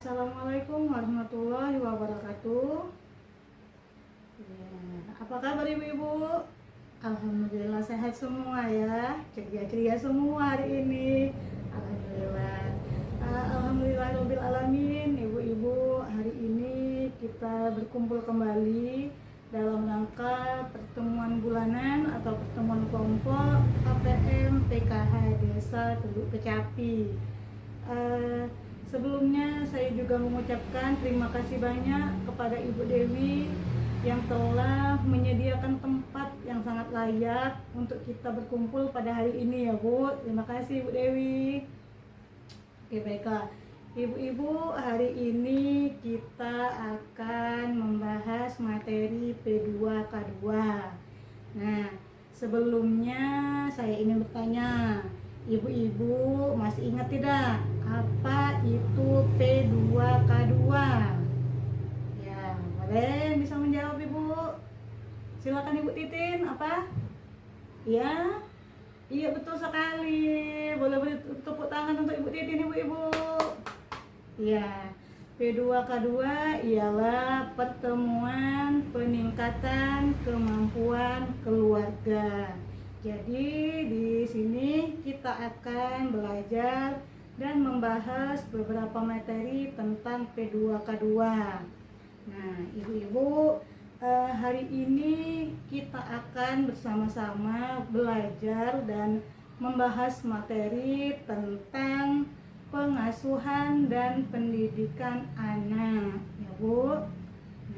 Assalamualaikum warahmatullahi wabarakatuh. Ya, apa kabar ibu-ibu? Alhamdulillah sehat semua ya, ceria-ceria semua hari ini. Alhamdulillah. Alhamdulillahirabbil alamin. Ibu-ibu, hari ini kita berkumpul kembali dalam rangka pertemuan bulanan atau pertemuan kelompok KPM PKH Desa Teluk Kecapi. Sebelumnya saya juga mengucapkan terima kasih banyak kepada Ibu Dewi yang telah menyediakan tempat yang sangat layak untuk kita berkumpul pada hari ini ya Bu. Terima kasih Ibu Dewi. Oke, baiklah ibu-ibu, hari ini kita akan membahas materi P2K2. Nah, sebelumnya saya ingin bertanya, ibu-ibu masih ingat tidak apa itu P2K2? Ya, boleh bisa menjawab ibu? Silakan Ibu Titin, apa? Ya, iya betul sekali. Boleh tepuk tangan untuk Ibu Titin, ibu-ibu. Ya, P2K2 ialah pertemuan peningkatan kemampuan keluarga. Jadi di sini kita akan belajar dan membahas beberapa materi tentang P2K2. Nah, ibu-ibu, hari ini kita akan bersama-sama belajar dan membahas materi tentang pengasuhan dan pendidikan anak, ya Bu.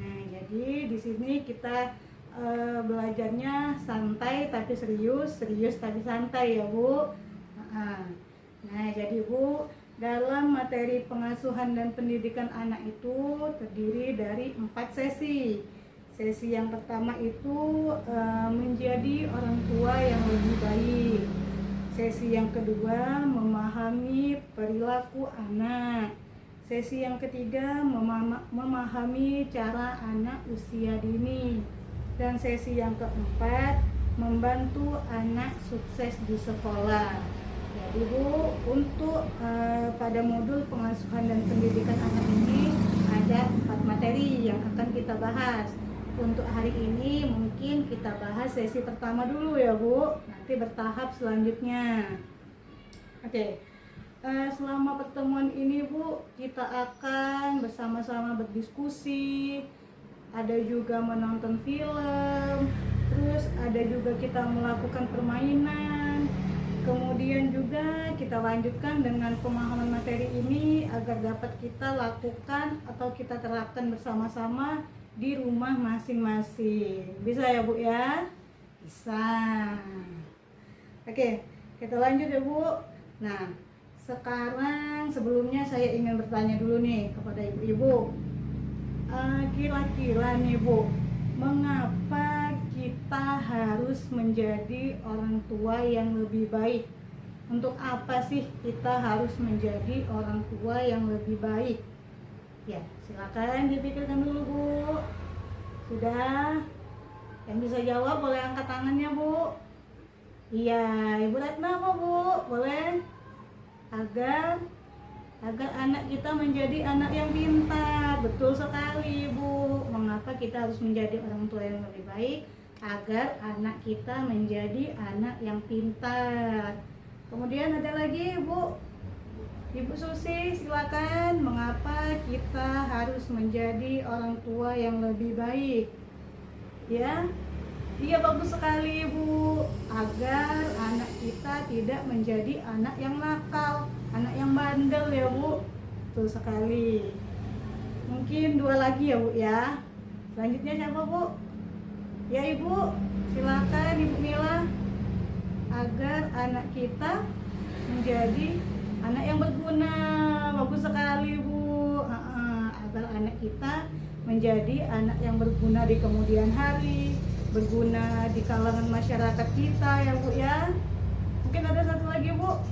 Nah, jadi di sini kita belajarnya santai tapi serius, serius tapi santai ya Bu. Nah, jadi Bu, dalam materi pengasuhan dan pendidikan anak itu terdiri dari 4 sesi. Sesi yang pertama itu menjadi orang tua yang lebih baik. Sesi yang kedua memahami perilaku anak. Sesi yang ketiga memahami cara anak usia dini. Dan sesi yang keempat membantu anak sukses di sekolah. Jadi Bu, untuk pada modul pengasuhan dan pendidikan anak ini ada 4 materi yang akan kita bahas. Untuk hari ini mungkin kita bahas sesi pertama dulu ya Bu, nanti bertahap selanjutnya. Oke. Selama pertemuan ini Bu, kita akan bersama-sama berdiskusi, ada juga menonton film, terus ada juga kita melakukan permainan. Kemudian juga kita lanjutkan dengan pemahaman materi ini agar dapat kita lakukan atau kita terapkan bersama-sama di rumah masing-masing. Bisa ya Bu ya? Bisa. Oke, kita lanjut ya Bu. Nah, sekarang sebelumnya saya ingin bertanya dulu nih kepada ibu-ibu. Kira-kira nih Bu, mengapa kita harus menjadi orang tua yang lebih baik? Untuk apa sih kita harus menjadi orang tua yang lebih baik? Ya, silakan dipikirkan dulu Bu. Sudah? Yang bisa jawab boleh angkat tangannya Bu. Iya, Ibu Ratna apa Bu? Boleh? Agar anak kita menjadi anak yang pintar. Betul sekali Bu. Mengapa kita harus menjadi orang tua yang lebih baik? Agar anak kita menjadi anak yang pintar. Kemudian ada lagi Bu, Ibu Susi, silakan. Mengapa kita harus menjadi orang tua yang lebih baik? Ya, iya bagus sekali Bu. Agar anak kita tidak menjadi anak yang nakal, anak yang bandel ya Bu. Betul sekali. Mungkin 2 lagi ya Bu ya. Selanjutnya siapa Bu? Ya Ibu, silakan Ibu Mila. Agar anak kita menjadi anak yang berguna. Bagus sekali Bu. Agar anak kita menjadi anak yang berguna di kemudian hari, berguna di kalangan masyarakat kita ya Bu ya. Mungkin ada satu lagi Bu.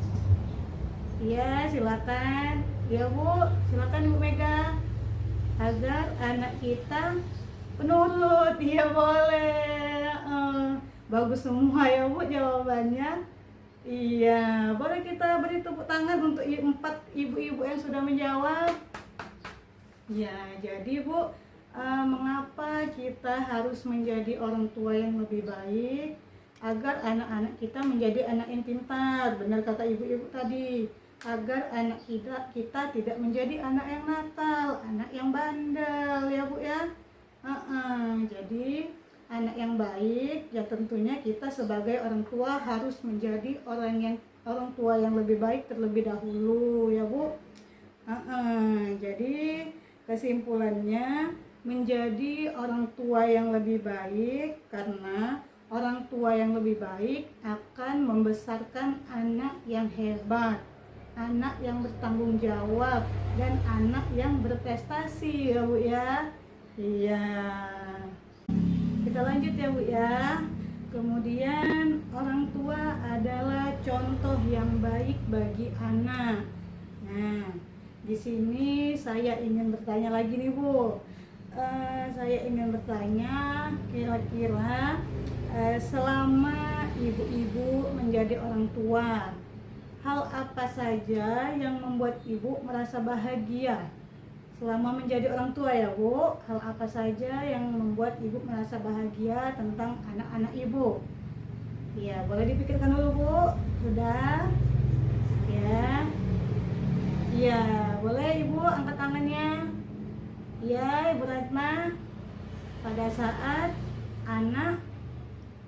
Iya, silakan. Ya Bu, silakan Ibu Mega. Agar anak kita penurut. Iya boleh. Bagus semua ya Bu jawabannya. Iya, boleh kita beri tepuk tangan untuk 4 ibu-ibu yang sudah menjawab. Ya, jadi Bu, mengapa kita harus menjadi orang tua yang lebih baik agar anak-anak kita menjadi anak yang pintar, benar kata ibu-ibu tadi, agar anak kita tidak menjadi anak yang nakal, anak yang bandel ya Bu ya. Jadi anak yang baik ya tentunya kita sebagai orang tua harus menjadi orang tua yang lebih baik terlebih dahulu ya Bu. Jadi kesimpulannya, menjadi orang tua yang lebih baik karena orang tua yang lebih baik akan membesarkan anak yang hebat, anak yang bertanggung jawab, dan anak yang berprestasi ya Bu ya. Iya. Kita lanjut ya Bu ya. Kemudian orang tua adalah contoh yang baik bagi anak. Nah, di sini saya ingin bertanya lagi nih Bu. Saya ingin bertanya, kira-kira selama ibu-ibu menjadi orang tua, hal apa saja yang membuat ibu merasa bahagia? Selama menjadi orang tua ya Bu, hal apa saja yang membuat ibu merasa bahagia tentang anak-anak ibu? Ya, boleh dipikirkan dulu Bu. Sudah? Ya. Iya, boleh Ibu angkat tangannya. Iya, Ibu Ratna. Pada saat anak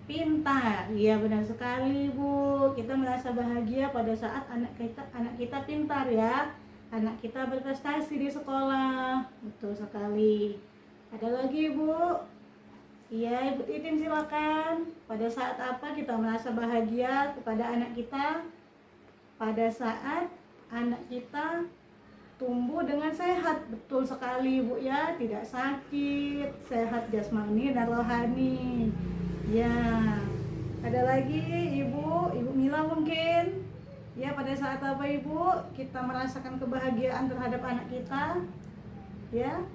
pintar. Iya, benar sekali Bu. Kita merasa bahagia pada saat anak kita pintar ya. Anak kita berprestasi di sekolah. Betul sekali. Ada lagi Bu? Iya, Ibu Titin silakan. Pada saat apa kita merasa bahagia kepada anak kita? Pada saat anak kita tumbuh dengan sehat, betul sekali Bu ya, tidak sakit, sehat jasmani dan rohani. Ya, ada lagi Ibu Mila mungkin. Ya, pada saat apa Ibu kita merasakan kebahagiaan terhadap anak kita? Ya,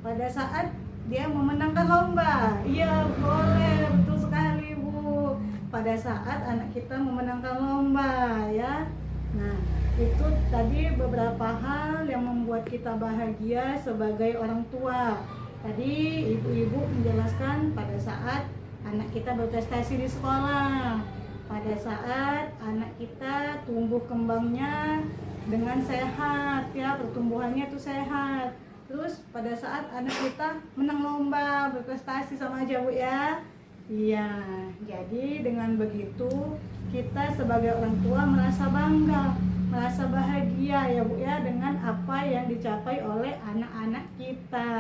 pada saat dia memenangkan lomba. Iya, boleh, betul sekali Bu. Pada saat anak kita memenangkan lomba ya. Nah, itu tadi beberapa hal yang membuat kita bahagia sebagai orang tua. Tadi ibu-ibu menjelaskan pada saat anak kita berprestasi di sekolah, pada saat anak kita tumbuh kembangnya dengan sehat ya, pertumbuhannya itu sehat. Terus pada saat anak kita menang lomba, berprestasi, sama aja Bu ya. Iya, jadi dengan begitu kita sebagai orang tua merasa bangga, merasa bahagia ya Bu ya dengan apa yang dicapai oleh anak-anak kita.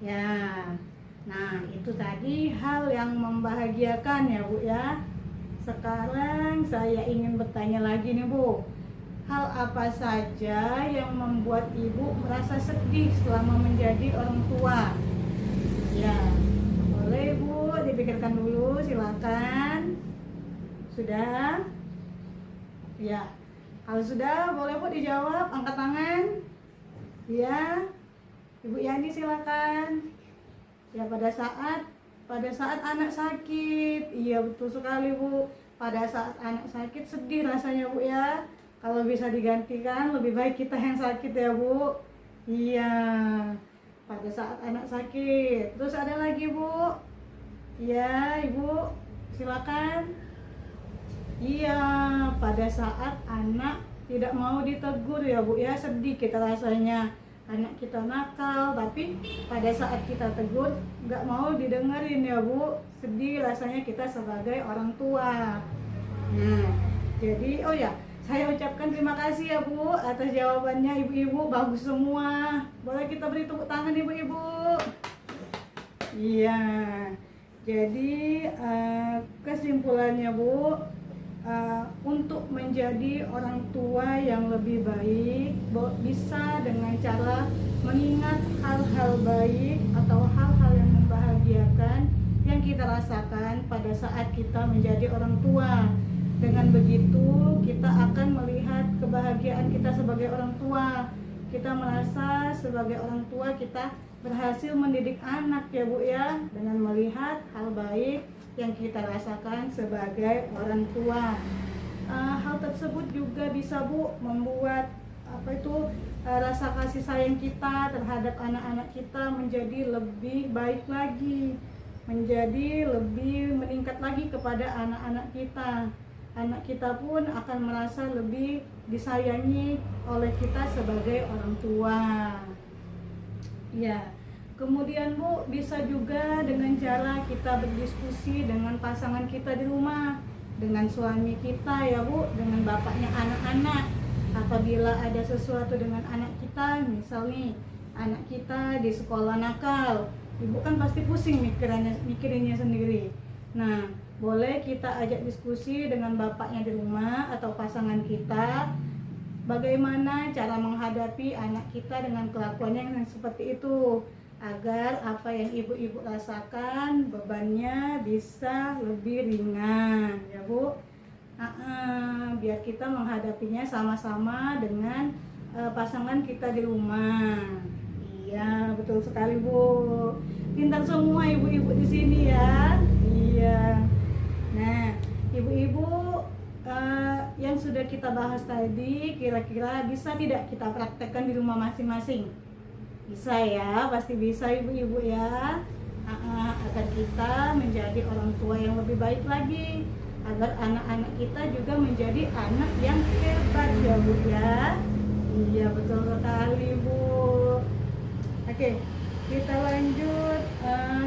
Ya. Nah, itu tadi hal yang membahagiakan ya Bu ya. Sekarang saya ingin bertanya lagi nih Bu. Hal apa saja yang membuat Ibu merasa sedih selama menjadi orang tua? Ya. Boleh Bu, dipikirkan dulu, silakan. Sudah? Ya. Kalau sudah, boleh Bu dijawab, angkat tangan. Ya. Ibu Yani silakan. Ya, pada saat anak sakit. Iya, betul sekali Bu. Pada saat anak sakit sedih rasanya Bu ya. Kalau bisa digantikan lebih baik kita yang sakit ya Bu. Iya. Pada saat anak sakit. Terus ada lagi Bu? Iya, Ibu silakan. Iya, pada saat anak tidak mau ditegur ya Bu ya, sedih kita rasanya. Anak kita nakal, tapi pada saat kita tegur nggak mau didengerin ya Bu, sedih rasanya kita sebagai orang tua. Nah, jadi oh ya, saya ucapkan terima kasih ya Bu atas jawabannya ibu-ibu, bagus semua. Boleh kita beri tepuk tangan ibu-ibu. Iya, jadi kesimpulannya Bu, untuk menjadi orang tua yang lebih baik bisa dengan cara mengingat hal-hal baik atau hal-hal yang membahagiakan yang kita rasakan pada saat kita menjadi orang tua. Dengan begitu kita akan melihat kebahagiaan kita sebagai orang tua. Kita merasa sebagai orang tua kita berhasil mendidik anak ya Bu ya, dengan melihat hal baik yang kita rasakan sebagai orang tua. Hal tersebut juga bisa Bu membuat rasa kasih sayang kita terhadap anak-anak kita menjadi lebih baik lagi, menjadi lebih meningkat lagi kepada anak-anak kita. Anak kita pun akan merasa lebih disayangi oleh kita sebagai orang tua. Ya, kemudian Bu, bisa juga dengan cara kita berdiskusi dengan pasangan kita di rumah, dengan suami kita ya Bu, dengan bapaknya anak-anak. Apabila ada sesuatu dengan anak kita, misal nih anak kita di sekolah nakal, ibu kan pasti pusing mikirinnya sendiri. Nah, boleh kita ajak diskusi dengan bapaknya di rumah atau pasangan kita, bagaimana cara menghadapi anak kita dengan kelakuannya yang seperti itu, agar apa yang ibu-ibu rasakan bebannya bisa lebih ringan ya Bu. Biar kita menghadapinya sama-sama dengan pasangan kita di rumah. Iya, betul sekali Bu. Pintar semua ibu-ibu di sini ya. Iya. Nah, ibu-ibu yang sudah kita bahas tadi, kira-kira bisa tidak kita praktekkan di rumah masing-masing? Bisa ya, pasti bisa ibu-ibu ya. Agar kita menjadi orang tua yang lebih baik lagi, agar anak-anak kita juga menjadi anak yang hebat ya Bu ya. Iya, betul sekali Bu. Oke, kita lanjut.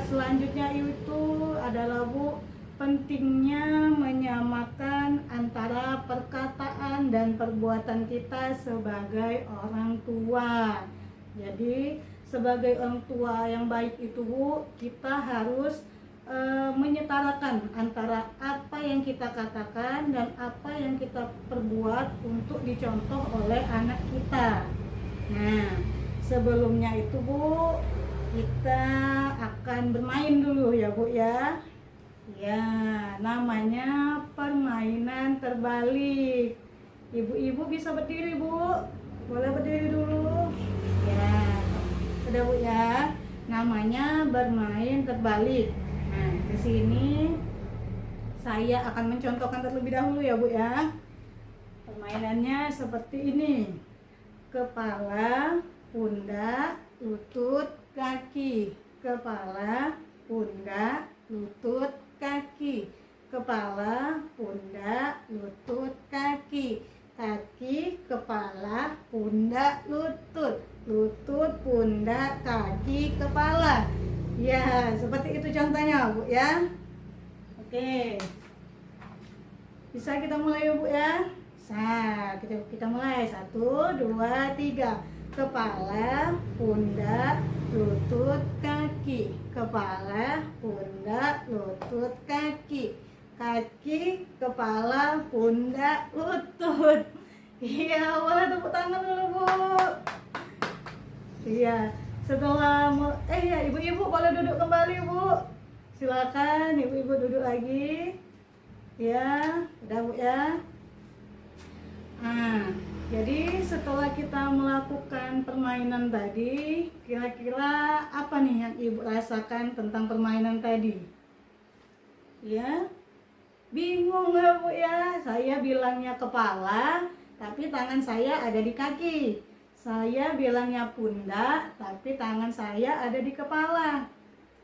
Selanjutnya itu adalah Bu, pentingnya menyamakan antara perkataan dan perbuatan kita sebagai orang tua. Jadi sebagai orang tua yang baik itu Bu, kita harus menyetarakan antara apa yang kita katakan dan apa yang kita perbuat untuk dicontoh oleh anak kita. Nah, sebelumnya itu Bu, kita akan bermain dulu ya Bu ya. Ya, namanya permainan terbalik. Ibu-ibu bisa berdiri Bu, boleh berdiri dulu. Ya, sudah Bu ya. Namanya bermain terbalik. Nah, di sini saya akan mencontohkan terlebih dahulu ya Bu ya. Permainannya seperti ini. Kepala, pundak, lutut, kaki. Kepala, pundak, lutut, kaki. Kepala, pundak, lutut, kaki. Kaki, kepala, pundak, lutut. Lutut, pundak, kaki, kepala. Ya, seperti itu contohnya Bu ya. Oke, bisa kita mulai ya Bu ya. Kita mulai 1, 2, 3. Kepala, pundak, lutut, kaki. Kepala, pundak, lutut, kaki. Kaki, kepala, pundak, lutut. Iya, boleh tepuk tangan dulu Bu. Iya, setelah ya ibu-ibu boleh duduk kembali Bu. Silakan ibu-ibu duduk lagi. Ya, udah Bu ya. Jadi setelah kita melakukan permainan tadi, kira-kira apa nih yang ibu rasakan tentang permainan tadi? Ya, bingung nggak Bu ya? Saya bilangnya kepala, tapi tangan saya ada di kaki. Saya bilangnya pundak, tapi tangan saya ada di kepala.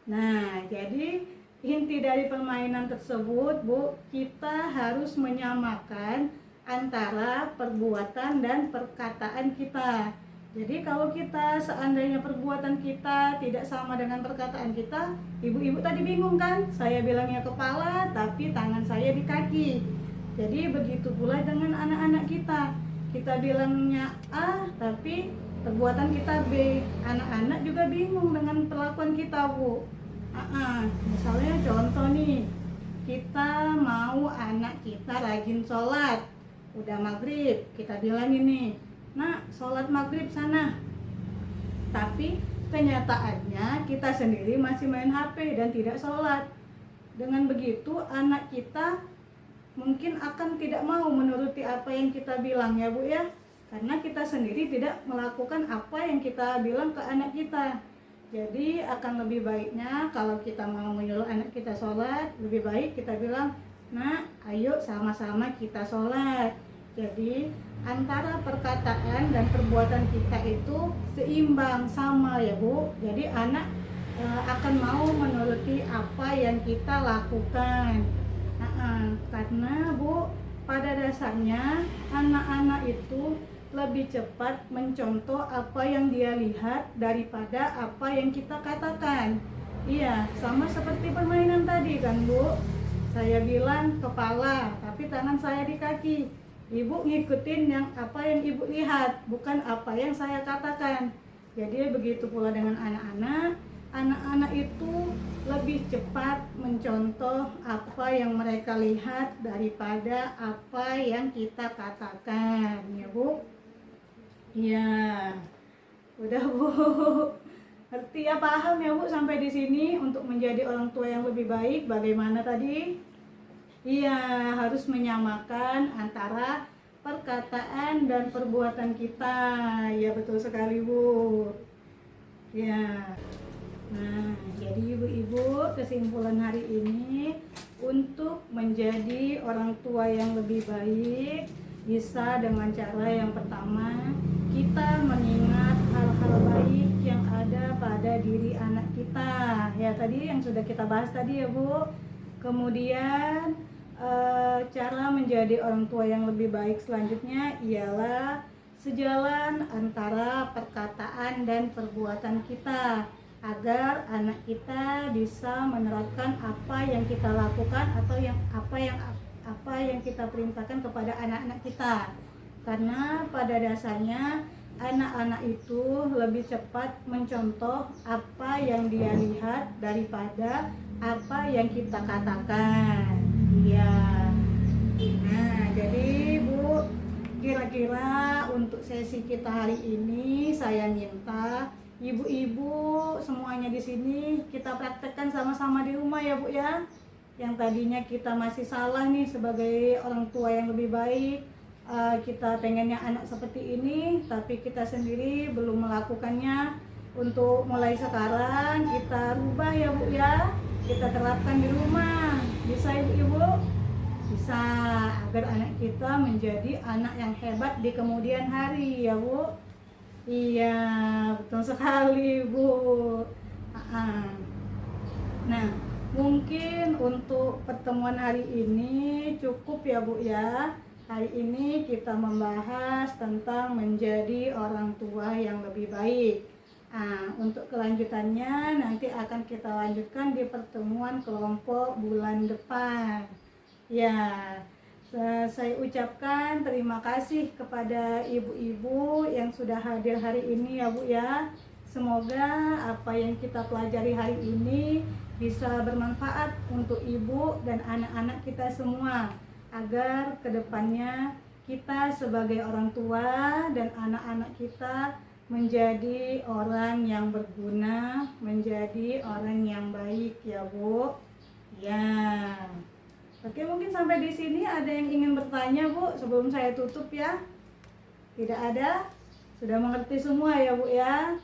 Nah, jadi inti dari permainan tersebut Bu, kita harus menyamakan antara perbuatan dan perkataan kita. Jadi kalau kita seandainya perbuatan kita tidak sama dengan perkataan kita, ibu-ibu tadi bingung kan? Saya bilangnya kepala, tapi tangan saya di kaki. Jadi begitu pula dengan anak-anak kita. Kita bilangnya A, tapi perbuatan kita B. Anak-anak juga bingung dengan perlakuan kita Bu. Misalnya contoh nih, kita mau anak kita rajin sholat. Udah maghrib, kita bilangin nih, nak sholat maghrib sana. Tapi kenyataannya kita sendiri masih main HP dan tidak sholat. Dengan begitu anak kita mungkin akan tidak mau menuruti apa yang kita bilang ya Bu ya. Karena kita sendiri tidak melakukan apa yang kita bilang ke anak kita. Jadi akan lebih baiknya kalau kita mau menyuruh anak kita sholat, lebih baik kita bilang, nak ayo sama-sama kita sholat. Jadi antara perkataan dan perbuatan kita itu seimbang, sama ya Bu. Jadi anak akan mau menuruti apa yang kita lakukan. Karena Bu, pada dasarnya anak-anak itu lebih cepat mencontoh apa yang dia lihat daripada apa yang kita katakan. Iya, sama seperti permainan tadi kan Bu. Saya bilang kepala, tapi tangan saya di kaki. Ibu ngikutin apa yang ibu lihat, bukan apa yang saya katakan. Jadi begitu pula dengan anak-anak. Anak-anak itu lebih cepat mencontoh apa yang mereka lihat daripada apa yang kita katakan, ya Bu. Iya, udah Bu. Ngerti ya, paham ya Bu sampai di sini untuk menjadi orang tua yang lebih baik bagaimana tadi? Iya, harus menyamakan antara perkataan dan perbuatan kita. Ya betul sekali Bu. Ya. Nah, jadi ibu-ibu, kesimpulan hari ini untuk menjadi orang tua yang lebih baik bisa dengan cara yang pertama, kita mengingat hal-hal baik yang ada pada diri anak kita. Ya tadi yang sudah kita bahas tadi ya Bu. Kemudian cara menjadi orang tua yang lebih baik selanjutnya ialah sejalan antara perkataan dan perbuatan kita, agar anak kita bisa menerapkan apa yang kita lakukan atau apa yang kita perintahkan kepada anak-anak kita. Karena pada dasarnya anak-anak itu lebih cepat mencontoh apa yang dia lihat daripada apa yang kita katakan. Iya. Nah, jadi Bu, kira-kira untuk sesi kita hari ini saya minta ibu-ibu semuanya di sini kita praktekkan sama-sama di rumah ya Bu ya. Yang tadinya kita masih salah nih sebagai orang tua yang lebih baik, kita pengennya anak seperti ini tapi kita sendiri belum melakukannya. Untuk mulai sekarang kita rubah ya Bu ya, kita terapkan di rumah. Bisa ibu-ibu? Bisa, agar anak kita menjadi anak yang hebat di kemudian hari ya Bu. Iya, betul sekali Bu. Nah, mungkin untuk pertemuan hari ini cukup ya Bu ya. Hari ini kita membahas tentang menjadi orang tua yang lebih baik. Untuk kelanjutannya nanti akan kita lanjutkan di pertemuan kelompok bulan depan. Ya, saya ucapkan terima kasih kepada ibu-ibu yang sudah hadir hari ini ya Bu ya. Semoga apa yang kita pelajari hari ini bisa bermanfaat untuk ibu dan anak-anak kita semua, agar kedepannya kita sebagai orang tua dan anak-anak kita menjadi orang yang berguna, menjadi orang yang baik ya Bu. Ya. Oke, mungkin sampai di sini ada yang ingin bertanya Bu sebelum saya tutup ya. Tidak ada? Sudah mengerti semua ya Bu ya?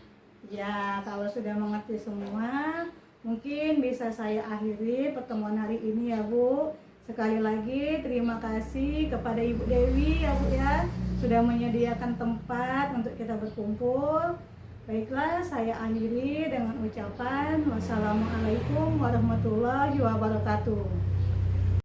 Ya, kalau sudah mengerti semua, mungkin bisa saya akhiri pertemuan hari ini ya Bu. Sekali lagi terima kasih kepada Ibu Dewi ya Bu ya, sudah menyediakan tempat untuk kita berkumpul. Baiklah, saya akhiri dengan ucapan wassalamualaikum warahmatullahi wabarakatuh.